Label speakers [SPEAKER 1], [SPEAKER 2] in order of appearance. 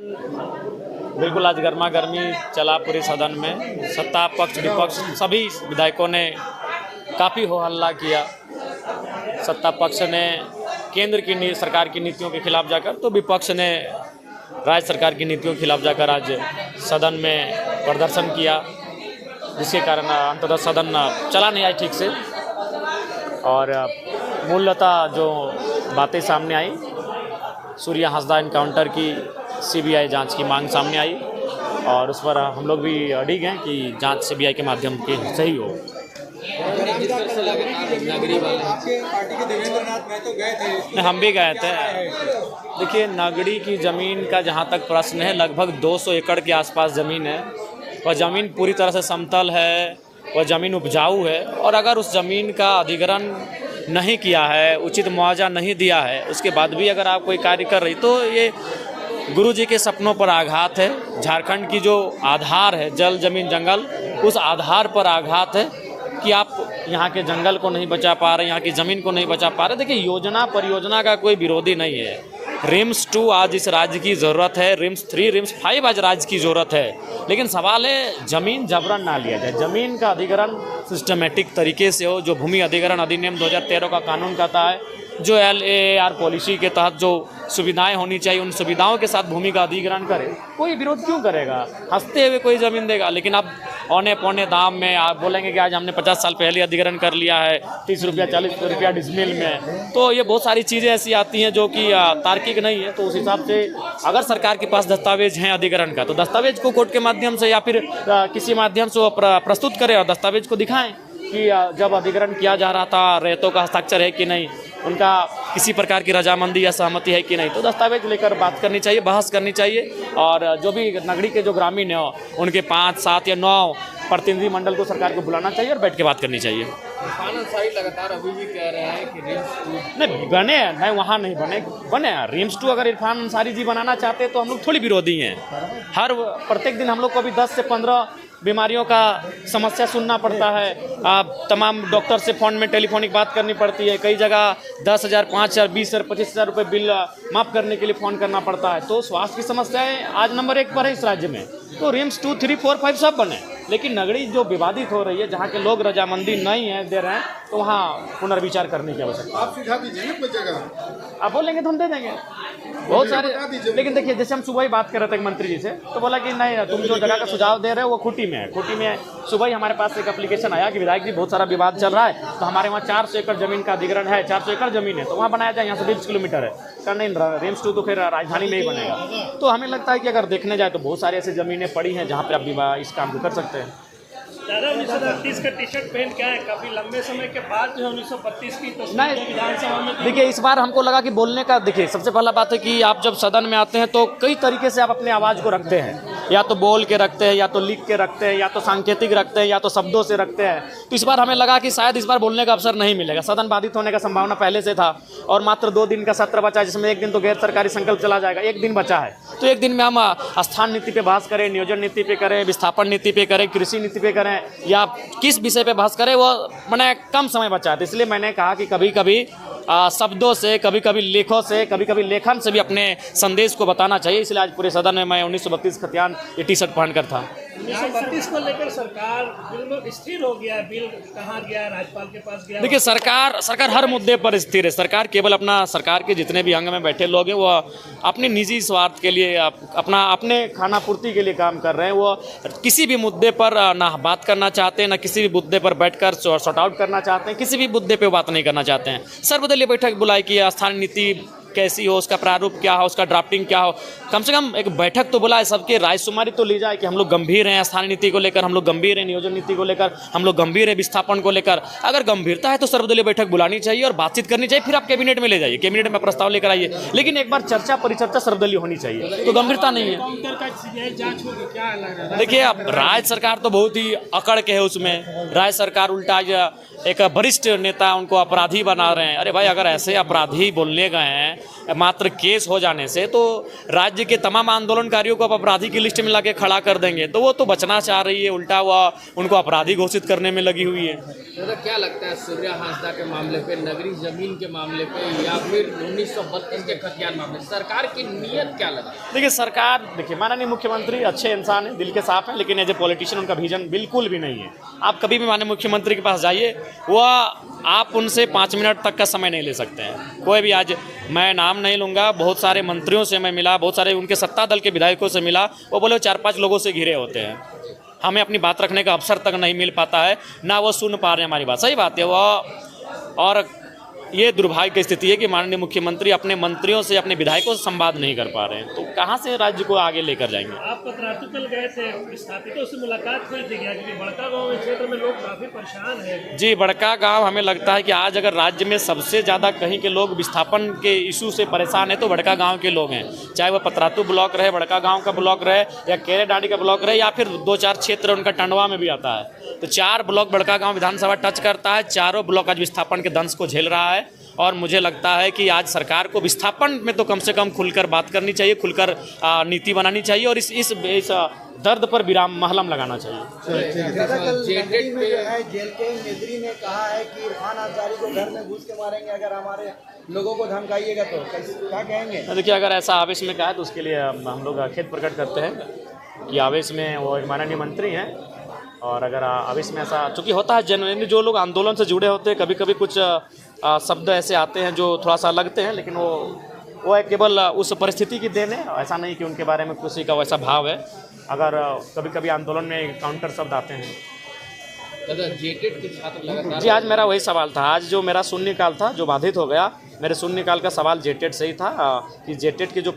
[SPEAKER 1] बिल्कुल आज गर्मा गर्मी चला पूरे सदन में। सत्ता पक्ष विपक्ष सभी विधायकों ने काफ़ी हो हल्ला किया। सत्ता पक्ष ने केंद्र की सरकार की नीतियों के खिलाफ जाकर, तो विपक्ष ने राज्य सरकार की नीतियों के खिलाफ जाकर आज सदन में प्रदर्शन किया, जिसके कारण अंततः सदन चला नहीं आई ठीक से। और मूलतः जो बातें सामने आई, सूर्या हंसदा इनकाउंटर की सीबीआई जांच की मांग सामने आई और उस पर हम लोग भी अड़िग हैं कि जांच सीबीआई के माध्यम के से ही हो। हम भी गए थे। देखिए, नगड़ी की ज़मीन का जहाँ तक प्रश्न है, लगभग 200 एकड़ के आसपास ज़मीन है। वह ज़मीन पूरी तरह से समतल है, वह ज़मीन उपजाऊ है, और अगर उस ज़मीन का अधिग्रहण नहीं किया है, उचित मुआवजा नहीं दिया है, उसके बाद भी अगर आप कोई कार्य कर रही, तो ये गुरुजी के सपनों पर आघात है। झारखंड की जो आधार है, जल जमीन जंगल, उस आधार पर आघात है कि आप यहाँ के जंगल को नहीं बचा पा रहे, यहाँ की ज़मीन को नहीं बचा पा रहे। देखिए, योजना परियोजना का कोई विरोधी नहीं है। रिम्स 2 आज इस राज्य की ज़रूरत है, रिम्स 3, रिम्स 5 आज राज्य की ज़रूरत है, लेकिन सवाल है ज़मीन जबरन ना लिया जाए। ज़मीन का अधिग्रहण सिस्टमेटिक तरीके से हो, जो भूमि अधिग्रहण अधिनियम 2013 का कानून कहता है, जो LAR पॉलिसी के तहत जो सुविधाएं होनी चाहिए, उन सुविधाओं के साथ भूमि का अधिग्रहण करे। कोई विरोध क्यों करेगा? हंसते हुए कोई ज़मीन देगा, लेकिन अब औने पौने दाम में आप बोलेंगे कि आज हमने 50 साल पहले अधिग्रहण कर लिया है 30 रुपया 40 रुपया डिसमिल में। तो ये बहुत सारी चीज़ें ऐसी आती हैं जो कि तार्किक नहीं है। तो उस हिसाब से अगर सरकार के पास दस्तावेज हैं अधिग्रहण का, तो दस्तावेज को कोर्ट के माध्यम से या फिर किसी माध्यम से वो प्रस्तुत करें और दस्तावेज को दिखाएं कि जब अधिग्रहण किया जा रहा था रेतों का हस्ताक्षर है कि नहीं, उनका किसी प्रकार की रजामंदी या सहमति है कि नहीं। तो दस्तावेज लेकर बात करनी चाहिए, बहस करनी चाहिए, और जो भी नगरी के जो ग्रामीण है उनके 5, 7 या 9 प्रतिनिधि मंडल को सरकार को बुलाना चाहिए और बैठ के बात करनी चाहिए।
[SPEAKER 2] इरफान अंसारी लगातार अभी भी कह रहे हैं कि रिम्स 2
[SPEAKER 1] नहीं बने, नहीं वहाँ नहीं बने रिम्स 2 अगर इरफान अंसारी जी बनाना चाहते तो हम लोग थोड़ी विरोधी हैं। हर प्रत्येक दिन हम लोग को भी 10 से 15 बीमारियों का समस्या सुनना पड़ता है। तमाम डॉक्टर से फ़ोन में टेलीफोनिक बात करनी पड़ती है। कई जगह 10,000, 5,000, 20,000, 25,000 रुपये बिल माफ़ करने के लिए फ़ोन करना पड़ता है। तो स्वास्थ्य की समस्याएं आज नंबर 1 पर है इस राज्य में। तो रिम्स 2, 3, 4, 5 सब बने, लेकिन नगरी जो विवादित हो रही है, जहाँ के लोग रजामंदी नहीं है दे रहे हैं, तो वहाँ पुनर्विचार करने की आवश्यकता है।
[SPEAKER 3] आप सुझाव दीजिए ना कोई जगह,
[SPEAKER 1] आप बोलेंगे तो हम दे देंगे बहुत सारे। लेकिन देखिए, जैसे हम सुबह ही बात कर रहे थे एक मंत्री जी से, तो बोला कि नहीं, तुम जो जगह का सुझाव दे रहे हो वो खूंटी में है। खूंटी में सुबह ही हमारे पास एक एप्लीकेशन आया कि विधायक जी बहुत सारा विवाद चल रहा है, तो हमारे वहाँ 400 एकड़ जमीन का अधिग्रहण है, 400 एकड़ जमीन है, तो वहाँ बनाया जाए, यहाँ से 20 किलोमीटर है। का नहीं, रिम्स 2 तो फिर राजधानी में ही बनेगा। तो हमें लगता है कि अगर देखने जाए तो बहुत सारी ऐसी ज़मीनें पड़ी हैं जहाँ पर आप इस काम को कर सकते हैं।
[SPEAKER 4] दादा 1938 का टी शर्ट पहन के आए, काफी लंबे समय के बाद जो 1932 की
[SPEAKER 1] नहीं,
[SPEAKER 4] विधानसभा में।
[SPEAKER 1] देखिए, इस बार हमको लगा कि बोलने का, देखिए सबसे पहला बात है कि आप जब सदन में आते हैं तो कई तरीके से आप अपने आवाज़ को रखते हैं, या तो बोल के रखते हैं, या तो लिख के रखते हैं, या तो सांकेतिक रखते हैं, या तो शब्दों से रखते हैं। तो इस बार हमें लगा कि शायद इस बार बोलने का अवसर नहीं मिलेगा। सदन बाधित होने का संभावना पहले से था, और मात्र 2 दिन का सत्र बचा, जिसमें एक दिन तो गैर सरकारी संकल्प चला जाएगा, एक दिन बचा है। तो एक दिन में हम स्थान नीति पे बहस करें, नियोजन नीति पे करें, विस्थापन नीति पे करें, कृषि नीति पे करें, या किस विषय पे बहस करें, वो मैंने कम समय बचा था। इसलिए मैंने कहा कि कभी कभी शब्दों से, कभी कभी लेखों से, कभी कभी लेखन से भी अपने संदेश को बताना चाहिए। इसलिए आज पूरे सदन में मैं 1932 खतियान ये टी शर्ट पहनकर था।
[SPEAKER 4] 1932 को लेकर सरकार बिल्कुल स्थिर हो गया है। बिल कहाँ गया, राज्यपाल के पास गया।
[SPEAKER 1] देखिए, सरकार हर मुद्दे पर स्थिर है। सरकार केवल सरकार के जितने भी अंग में बैठे लोग हैं, वो अपने निजी स्वार्थ के लिए, अपने खाना पूर्ति के लिए काम कर रहे हैं। वो किसी भी मुद्दे पर ना बात करना चाहते हैं, ना किसी भी मुद्दे पर बैठकर सॉर्ट आउट करना चाहते हैं, किसी भी मुद्दे पर बात नहीं करना चाहते हैं। सर्वदलीय बैठक बुलाई कि स्थानीय नीति कैसी हो, उसका प्रारूप क्या हो, उसका ड्राफ्टिंग क्या हो, कम से कम एक बैठक तो बुलाए, सबके रायशुमारी तो ली जाए कि हम लोग गंभीर हैं स्थानीय नीति को लेकर, हम लोग गंभीर हैं नियोजन नीति को लेकर, हम लोग गंभीर हैं विस्थापन को लेकर। अगर गंभीरता है तो सर्वदलीय बैठक बुलानी चाहिए और बातचीत करनी चाहिए, फिर आप कैबिनेट में ले जाइए, कैबिनेट में प्रस्ताव लेकर आइए, लेकिन एक बार चर्चा परिचर्चा सर्वदलीय होनी चाहिए। तो गंभीरता नहीं है। देखिए, अब राज्य सरकार तो बहुत ही अकड़ के है उसमें। राज्य सरकार उल्टा एक वरिष्ठ नेता उनको अपराधी बना रहे हैं। अरे भाई, अगर ऐसे अपराधी बोलने गए हैं मात्र केस हो जाने से तो राज्य के तमाम आंदोलनकारियों को आप अपराधी की लिस्ट में ला के खड़ा कर देंगे, तो वो तो बचना चाह रही है, उल्टा हुआ उनको अपराधी घोषित करने में लगी हुई है।
[SPEAKER 2] तो क्या लगता है सूर्या हांसदा के मामले पे, नगरी जमीन के मामले पे, या फिर 1932 के खतियान मामले, सरकार की नीयत क्या लगा?
[SPEAKER 1] देखिए सरकार, देखिए माननीय मुख्यमंत्री अच्छे इंसान हैं, दिल के साफ हैं, लेकिन एज ए पॉलिटिशियन उनका विजन बिल्कुल भी नहीं है। आप कभी भी माननीय मुख्यमंत्री के पास जाइए, वह आप उनसे 5 मिनट तक का समय नहीं ले सकते हैं। कोई भी, आज मैं नाम नहीं लूँगा, बहुत सारे मंत्रियों से मैं मिला, बहुत सारे उनके सत्ता दल के विधायकों से मिला, वो बोले 4-5 लोगों से घिरे होते हैं, हमें अपनी बात रखने का अवसर तक नहीं मिल पाता है, ना वो सुन पा रहे हैं हमारी बात। सही बात है वो, और ये दुर्भाग्य की स्थिति है कि माननीय मुख्यमंत्री अपने मंत्रियों से, अपने विधायकों से संवाद नहीं कर पा रहे हैं, तो कहाँ से राज्य को आगे लेकर जाएंगे।
[SPEAKER 4] आप पतरातू कल गए थे, विस्थापितों से मुलाकात हुई थी क्या? क्योंकि बड़का गांव क्षेत्र में लोग काफ़ी परेशान हैं।
[SPEAKER 1] जी, बड़का गांव, हमें लगता है कि आज अगर राज्य में सबसे ज़्यादा कहीं के लोग विस्थापन के इशू से परेशान है तो बड़का गांव के लोग हैं, चाहे वह पतरातू ब्लॉक रहे, बड़का गांव का ब्लॉक रहे, या केरेडांडी का ब्लॉक रहे, या फिर 2-4 क्षेत्र उनका टंडवा में भी आता है। तो 4 ब्लॉक बड़का गांव विधानसभा टच करता है, चारों ब्लॉक आज विस्थापन के दंश को झेल रहा है। और मुझे लगता है कि आज सरकार को विस्थापन में तो कम से कम खुलकर बात करनी चाहिए, खुलकर नीति बनानी चाहिए, और इस दर्द पर विराम महलम लगाना चाहिए।
[SPEAKER 5] दादा, कल नगरी में जो है जेल के मेदरी ने कहा है कि इरफान अंसारी को घर में घुस के मारेंगे अगर हमारे लोगों को धमकाइएगा, तो क्या कहेंगे?
[SPEAKER 1] देखिए, अगर ऐसा आवेश में कहा है तो उसके लिए हम लोग खेद प्रकट करते हैं कि आवेश में वो एक माननीय मंत्री हैं, और अगर आवेश में ऐसा, चूँकि होता है जनरली जो लोग आंदोलन से जुड़े होते हैं, कभी कभी कुछ शब्द ऐसे आते हैं जो थोड़ा सा लगते हैं, लेकिन वो है केवल उस परिस्थिति की देन है, ऐसा नहीं कि उनके बारे में किसी का वैसा भाव है। अगर कभी कभी आंदोलन में काउंटर शब्द आते हैं।
[SPEAKER 2] दादा, जेटेड के छात्र लगातार,
[SPEAKER 1] जी, आज मेरा वही सवाल था, आज जो मेरा शून्यकाल था जो बाधित हो गया, मेरे शून्यकाल का सवाल जेटेड से ही था कि जेटेड के जो